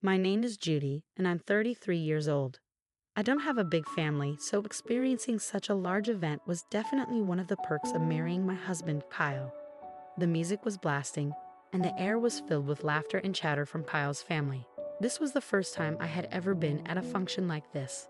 My name is Judy, and I'm 33 years old. I don't have a big family, so experiencing such a large event was definitely one of the perks of marrying my husband, Kyle. The music was blasting, and the air was filled with laughter and chatter from Kyle's family. This was the first time I had ever been at a function like this.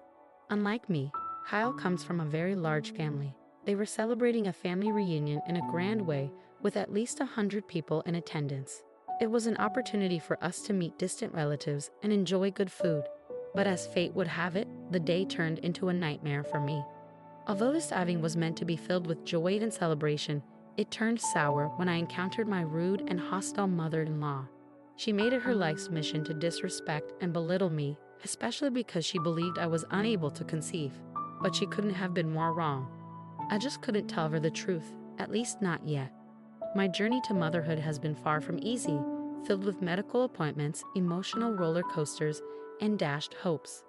Unlike me, Kyle comes from a very large family. They were celebrating a family reunion in a grand way with at least 100 people in attendance. It was an opportunity for us to meet distant relatives and enjoy good food. But as fate would have it, the day turned into a nightmare for me. Although this outing was meant to be filled with joy and celebration, it turned sour when I encountered my rude and hostile mother-in-law. She made it her life's mission to disrespect and belittle me, especially because she believed I was unable to conceive. But she couldn't have been more wrong. I just couldn't tell her the truth, at least not yet. My journey to motherhood has been far from easy, filled with medical appointments, emotional roller coasters, and dashed hopes.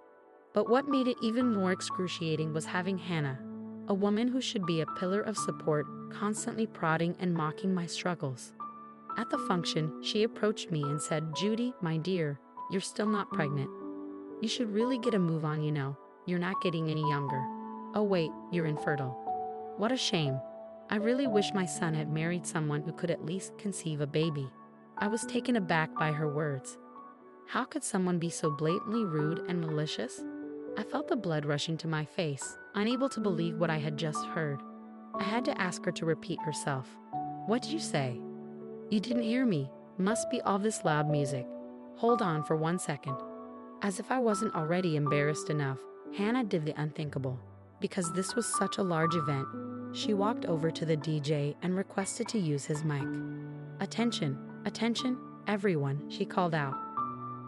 But what made it even more excruciating was having Hannah, a woman who should be a pillar of support, constantly prodding and mocking my struggles. At the function, she approached me and said, "Judy, my dear, you're still not pregnant. You should really get a move on, you know. You're not getting any younger. Oh wait, you're infertile. What a shame. I really wish my son had married someone who could at least conceive a baby." I was taken aback by her words. How could someone be so blatantly rude and malicious? I felt the blood rushing to my face, unable to believe what I had just heard. I had to ask her to repeat herself. "What did you say?" "You didn't hear me. Must be all this loud music. Hold on for 1 second." As if I wasn't already embarrassed enough, Hannah did the unthinkable. Because this was such a large event, she walked over to the DJ and requested to use his mic. "Attention, attention, everyone," she called out.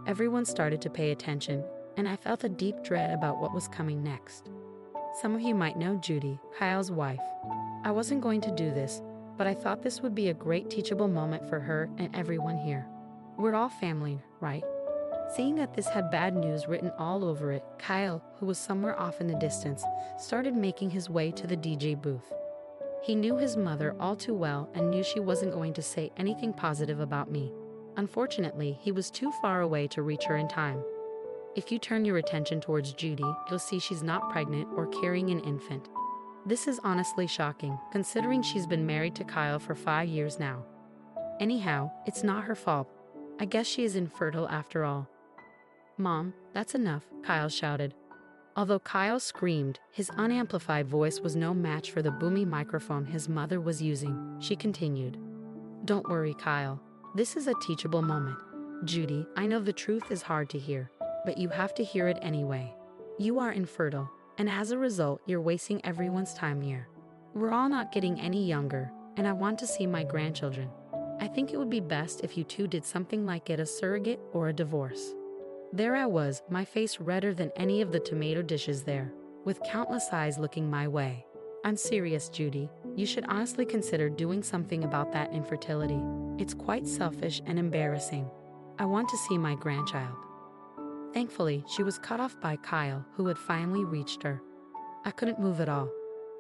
Everyone started to pay attention, and I felt a deep dread about what was coming next. Some of you might know Judy, Kyle's wife. I wasn't going to do this, but I thought this would be a great teachable moment for her and everyone here. We're all family, right? Seeing that this had bad news written all over it, Kyle, who was somewhere off in the distance, started making his way to the DJ booth. He knew his mother all too well and knew she wasn't going to say anything positive about me. Unfortunately, he was too far away to reach her in time. If you turn your attention towards Judy, you'll see she's not pregnant or carrying an infant. This is honestly shocking, considering she's been married to Kyle for 5 years now. Anyhow, it's not her fault. I guess she is infertile after all. "Mom, that's enough," Kyle shouted. Although Kyle screamed, his unamplified voice was no match for the boomy microphone his mother was using. She continued, "Don't worry, Kyle. This is a teachable moment. Judy, I know the truth is hard to hear, but you have to hear it anyway. You are infertile, and as a result, you're wasting everyone's time here. We're all not getting any younger, and I want to see my grandchildren. I think it would be best if you two did something like get a surrogate or a divorce." There I was, my face redder than any of the tomato dishes there, with countless eyes looking my way. "I'm serious, Judy. You should honestly consider doing something about that infertility. It's quite selfish and embarrassing. I want to see my grandchild." Thankfully, she was cut off by Kyle, who had finally reached her. I couldn't move at all.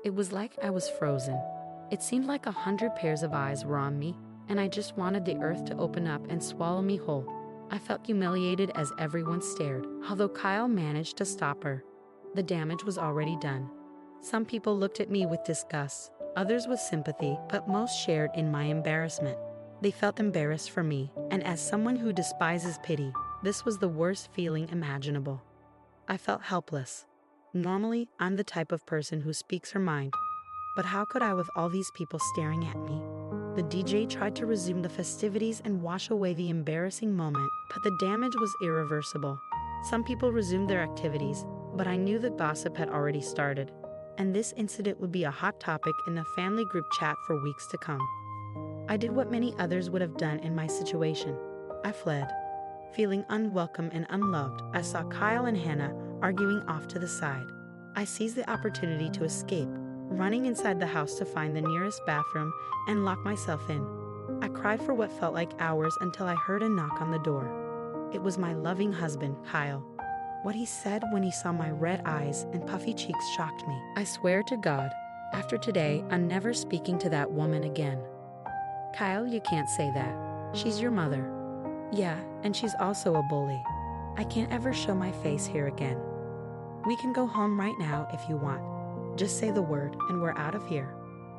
It was like I was frozen. It seemed like 100 pairs of eyes were on me, and I just wanted the earth to open up and swallow me whole. I felt humiliated as everyone stared, although Kyle managed to stop her. The damage was already done. Some people looked at me with disgust, others with sympathy, but most shared in my embarrassment. They felt embarrassed for me, and as someone who despises pity, this was the worst feeling imaginable. I felt helpless. Normally, I'm the type of person who speaks her mind, but how could I with all these people staring at me? The DJ tried to resume the festivities and wash away the embarrassing moment, but the damage was irreversible. Some people resumed their activities, but I knew the gossip had already started, and this incident would be a hot topic in the family group chat for weeks to come. I did what many others would have done in my situation. I fled. Feeling unwelcome and unloved, I saw Kyle and Hannah arguing off to the side. I seized the opportunity to escape, running inside the house to find the nearest bathroom and lock myself in. I cried for what felt like hours until I heard a knock on the door. It was my loving husband, Kyle. What he said when he saw my red eyes and puffy cheeks shocked me. "I swear to God, after today, I'm never speaking to that woman again." "Kyle, you can't say that. She's your mother." "Yeah, and she's also a bully." I can't ever show my face here again. We can go home right now if you want. Just say the word and we're out of here.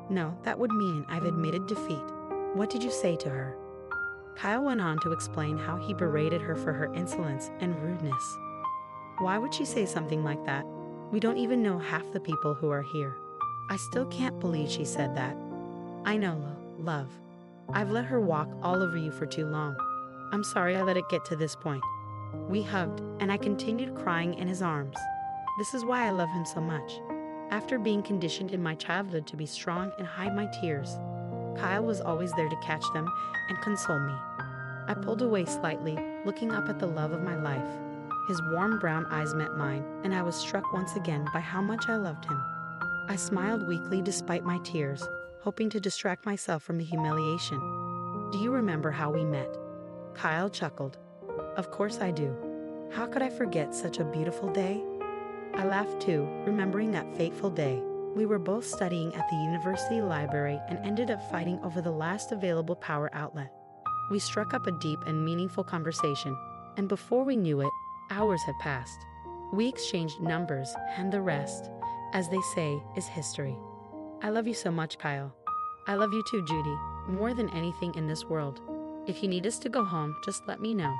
No, that would mean I've admitted defeat. What did you say to her? Kyle went on to explain how he berated her for her insolence and rudeness. Why would she say something like that? We don't even know half the people who are here. I still can't believe she said that. I know, love. I've let her walk all over you for too long. I'm sorry I let it get to this point. We hugged, and I continued crying in his arms. This is why I love him so much. After being conditioned in my childhood to be strong and hide my tears, Kyle was always there to catch them and console me. I pulled away slightly, looking up at the love of my life. His warm brown eyes met mine, and I was struck once again by how much I loved him. I smiled weakly despite my tears, hoping to distract myself from the humiliation. Do you remember how we met? Kyle chuckled. Of course I do. How could I forget such a beautiful day? I laughed too, remembering that fateful day. We were both studying at the university library and ended up fighting over the last available power outlet. We struck up a deep and meaningful conversation, and before we knew it, hours had passed. We exchanged numbers, and the rest, as they say, is history. I love you so much, Kyle. I love you too, Judy, more than anything in this world. If you need us to go home, just let me know.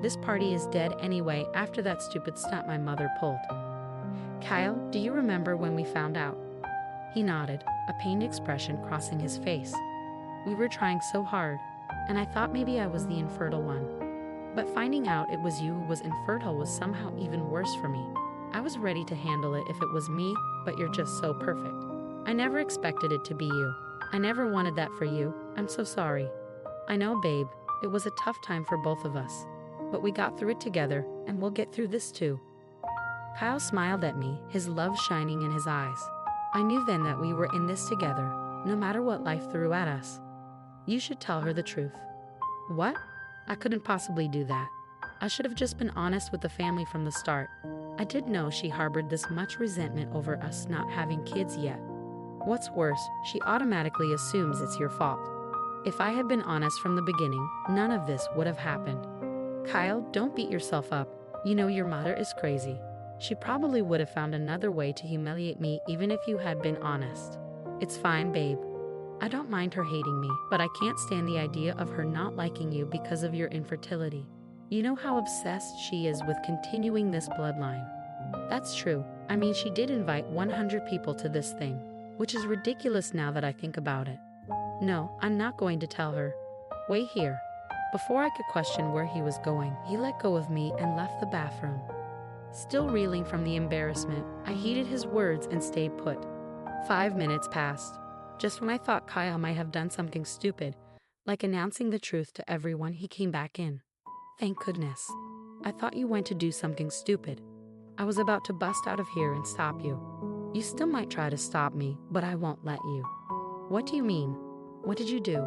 This party is dead anyway after that stupid stunt my mother pulled. Kyle, do you remember when we found out? He nodded, a pained expression crossing his face. We were trying so hard, and I thought maybe I was the infertile one. But finding out it was you who was infertile was somehow even worse for me. I was ready to handle it if it was me, but you're just so perfect. I never expected it to be you. I never wanted that for you. I'm so sorry. I know, babe, it was a tough time for both of us. But we got through it together, and we'll get through this too. Kyle smiled at me, his love shining in his eyes. I knew then that we were in this together, no matter what life threw at us. You should tell her the truth. What? I couldn't possibly do that. I should have just been honest with the family from the start. I did know she harbored this much resentment over us not having kids yet. What's worse, she automatically assumes it's your fault. If I had been honest from the beginning, none of this would have happened. Kyle, don't beat yourself up. You know your mother is crazy. She probably would have found another way to humiliate me even if you had been honest. It's fine, babe. I don't mind her hating me, but I can't stand the idea of her not liking you because of your infertility. You know how obsessed she is with continuing this bloodline. That's true. I mean, she did invite 100 people to this thing, which is ridiculous now that I think about it. No, I'm not going to tell her. Wait here. Before I could question where he was going, he let go of me and left the bathroom. Still reeling from the embarrassment, I heeded his words and stayed put. 5 minutes passed. Just when I thought Kyle might have done something stupid, like announcing the truth to everyone, he came back in. Thank goodness. I thought you went to do something stupid. I was about to bust out of here and stop you. You still might try to stop me, but I won't let you. What do you mean? What did you do?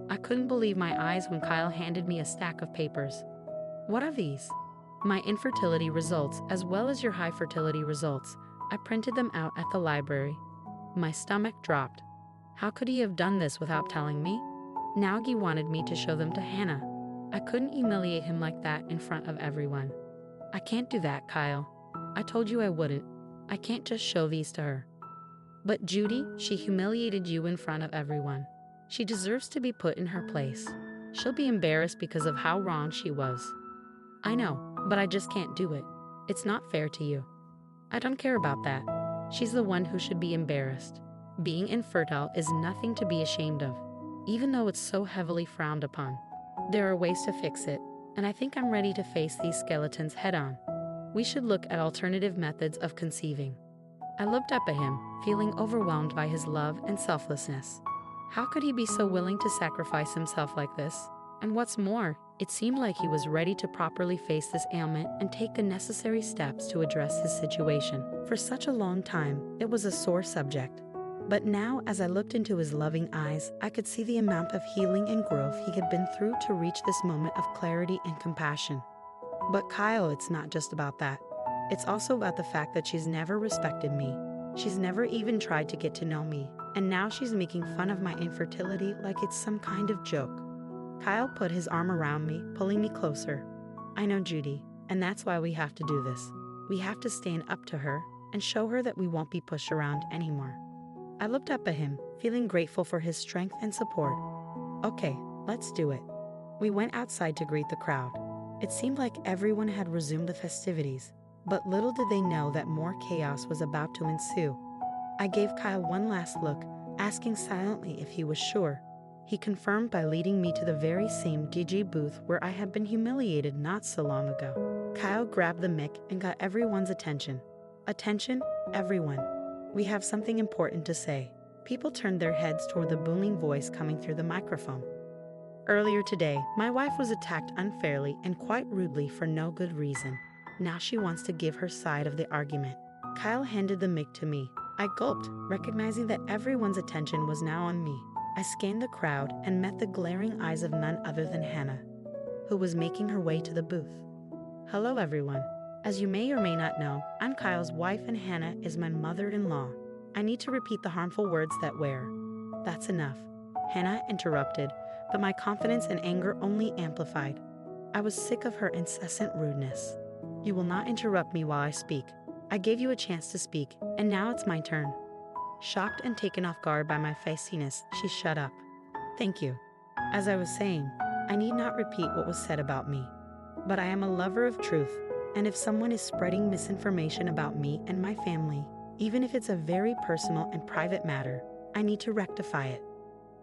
I couldn't believe my eyes when Kyle handed me a stack of papers. What are these? My infertility results, as well as your high fertility results. I printed them out at the library. My stomach dropped. How could he have done this without telling me? Now he wanted me to show them to Hannah. I couldn't humiliate him like that in front of everyone. I can't do that, Kyle. I told you I wouldn't. I can't just show these to her. But Judy, she humiliated you in front of everyone. She deserves to be put in her place. She'll be embarrassed because of how wrong she was. I know, but I just can't do it. It's not fair to you. I don't care about that. She's the one who should be embarrassed. Being infertile is nothing to be ashamed of, even though it's so heavily frowned upon. There are ways to fix it, and I think I'm ready to face these skeletons head-on. We should look at alternative methods of conceiving. I looked up at him, feeling overwhelmed by his love and selflessness. How could he be so willing to sacrifice himself like this? And what's more, it seemed like he was ready to properly face this ailment and take the necessary steps to address his situation. For such a long time, it was a sore subject. But now, as I looked into his loving eyes, I could see the amount of healing and growth he had been through to reach this moment of clarity and compassion. But Kyle, it's not just about that. It's also about the fact that she's never respected me. She's never even tried to get to know me. And now she's making fun of my infertility like it's some kind of joke. Kyle put his arm around me, pulling me closer. I know, Judy. And that's why we have to do this. We have to stand up to her and show her that we won't be pushed around anymore. I looked up at him, feeling grateful for his strength and support. Okay, let's do it. We went outside to greet the crowd. It seemed like everyone had resumed the festivities, but little did they know that more chaos was about to ensue. I gave Kyle one last look, asking silently if he was sure. He confirmed by leading me to the very same DJ booth where I had been humiliated not so long ago. Kyle grabbed the mic and got everyone's attention. Attention, everyone. We have something important to say. People turned their heads toward the booming voice coming through the microphone. Earlier today, my wife was attacked unfairly and quite rudely for no good reason. Now she wants to give her side of the argument. Kyle handed the mic to me. I gulped, recognizing that everyone's attention was now on me. I scanned the crowd and met the glaring eyes of none other than Hannah, who was making her way to the booth. Hello everyone. As you may or may not know, I'm Kyle's wife and Hannah is my mother-in-law. I need to repeat the harmful words that were. That's enough. Hannah interrupted, but my confidence and anger only amplified. I was sick of her incessant rudeness. You will not interrupt me while I speak. I gave you a chance to speak, and now it's my turn. Shocked and taken off guard by my feistiness, she shut up. Thank you. As I was saying, I need not repeat what was said about me. But I am a lover of truth, and if someone is spreading misinformation about me and my family, even if it's a very personal and private matter, I need to rectify it.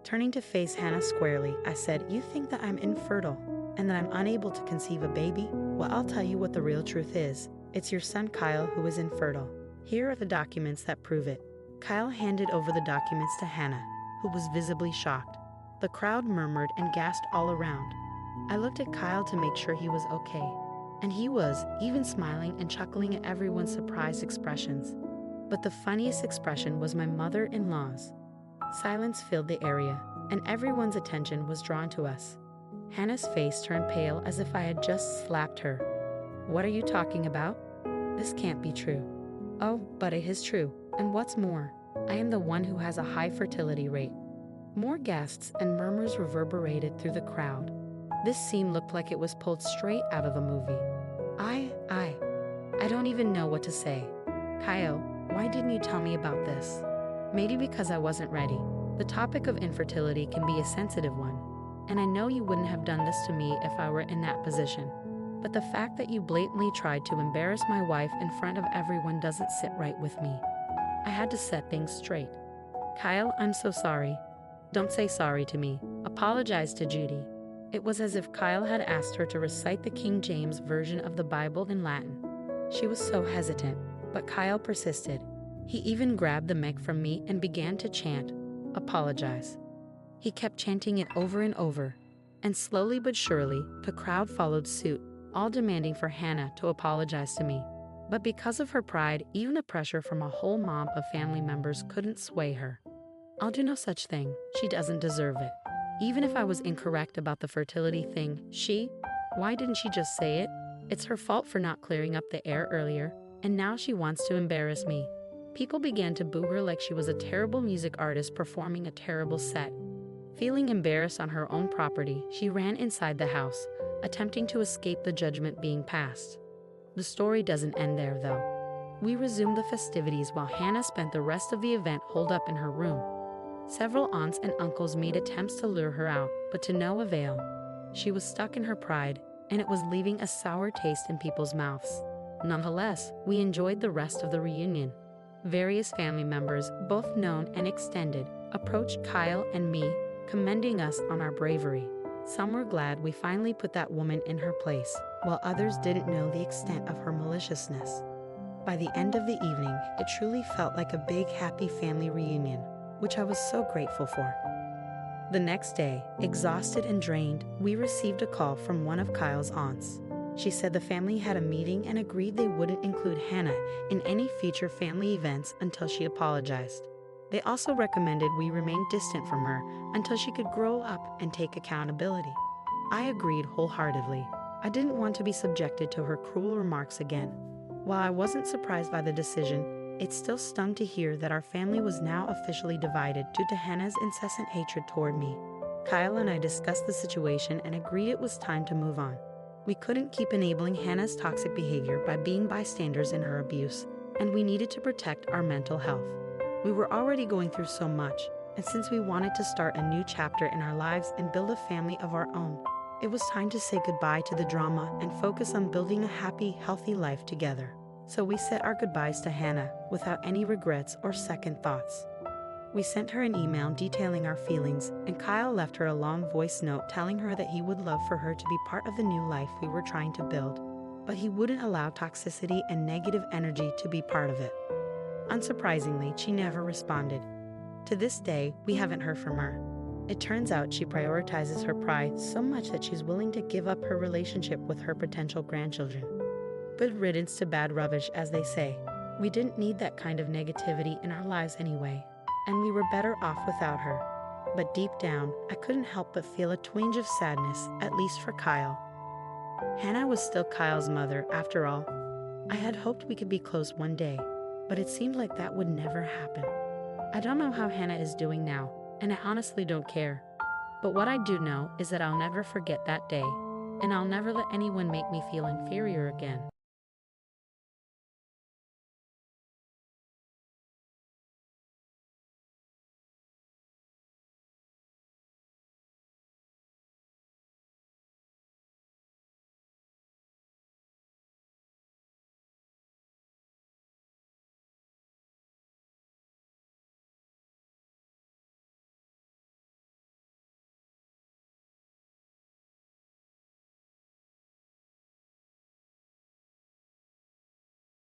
Turning to face Hannah squarely, I said, You think that I'm infertile, and that I'm unable to conceive a baby? Well, I'll tell you what the real truth is. It's your son Kyle who is infertile. Here are the documents that prove it. Kyle handed over the documents to Hannah, who was visibly shocked. The crowd murmured and gasped all around. I looked at Kyle to make sure he was okay, and he was, even smiling and chuckling at everyone's surprised expressions. But the funniest expression was my mother-in-law's. Silence filled the area, and everyone's attention was drawn to us. Hannah's face turned pale as if I had just slapped her. What are you talking about? This can't be true. Oh, but it is true, and what's more, I am the one who has a high fertility rate. More gasps and murmurs reverberated through the crowd. This scene looked like it was pulled straight out of a movie. I don't even know what to say. Kyle, why didn't you tell me about this? Maybe because I wasn't ready. The topic of infertility can be a sensitive one, and I know you wouldn't have done this to me if I were in that position. But the fact that you blatantly tried to embarrass my wife in front of everyone doesn't sit right with me. I had to set things straight. Kyle, I'm so sorry. Don't say sorry to me. Apologize to Judy. It was as if Kyle had asked her to recite the King James version of the Bible in Latin. She was so hesitant, but Kyle persisted. He even grabbed the mic from me and began to chant, apologize. He kept chanting it over and over, and slowly but surely, the crowd followed suit, all demanding for Hannah to apologize to me. But because of her pride, even the pressure from a whole mob of family members couldn't sway her. I'll do no such thing. She doesn't deserve it. Even if I was incorrect about the fertility thing, why didn't she just say it? It's her fault for not clearing up the air earlier, and now she wants to embarrass me. People began to boo her like she was a terrible music artist performing a terrible set. Feeling embarrassed on her own property, she ran inside the house, attempting to escape the judgment being passed. The story doesn't end there, though. We resumed the festivities while Hannah spent the rest of the event holed up in her room. Several aunts and uncles made attempts to lure her out, but to no avail. She was stuck in her pride, and it was leaving a sour taste in people's mouths. Nonetheless, we enjoyed the rest of the reunion. Various family members, both known and extended, approached Kyle and me, commending us on our bravery. Some were glad we finally put that woman in her place, while others didn't know the extent of her maliciousness. By the end of the evening, it truly felt like a big happy family reunion, which I was so grateful for. The next day, exhausted and drained, we received a call from one of Kyle's aunts. She said the family had a meeting and agreed they wouldn't include Hannah in any future family events until she apologized. They also recommended we remain distant from her until she could grow up and take accountability. I agreed wholeheartedly. I didn't want to be subjected to her cruel remarks again. While I wasn't surprised by the decision, it still stung to hear that our family was now officially divided due to Hannah's incessant hatred toward me. Kyle and I discussed the situation and agreed it was time to move on. We couldn't keep enabling Hannah's toxic behavior by being bystanders in her abuse, and we needed to protect our mental health. We were already going through so much, and since we wanted to start a new chapter in our lives and build a family of our own, it was time to say goodbye to the drama and focus on building a happy, healthy life together. So we said our goodbyes to Hannah without any regrets or second thoughts. We sent her an email detailing our feelings, and Kyle left her a long voice note telling her that he would love for her to be part of the new life we were trying to build, but he wouldn't allow toxicity and negative energy to be part of it. Unsurprisingly, she never responded. To this day, we haven't heard from her. It turns out she prioritizes her pride so much that she's willing to give up her relationship with her potential grandchildren. Good riddance to bad rubbish, as they say. We didn't need that kind of negativity in our lives anyway, and we were better off without her. But deep down, I couldn't help but feel a twinge of sadness, at least for Kyle. Hannah was still Kyle's mother, after all. I had hoped we could be close one day, but it seemed like that would never happen. I don't know how Hannah is doing now, and I honestly don't care. But what I do know is that I'll never forget that day, and I'll never let anyone make me feel inferior again.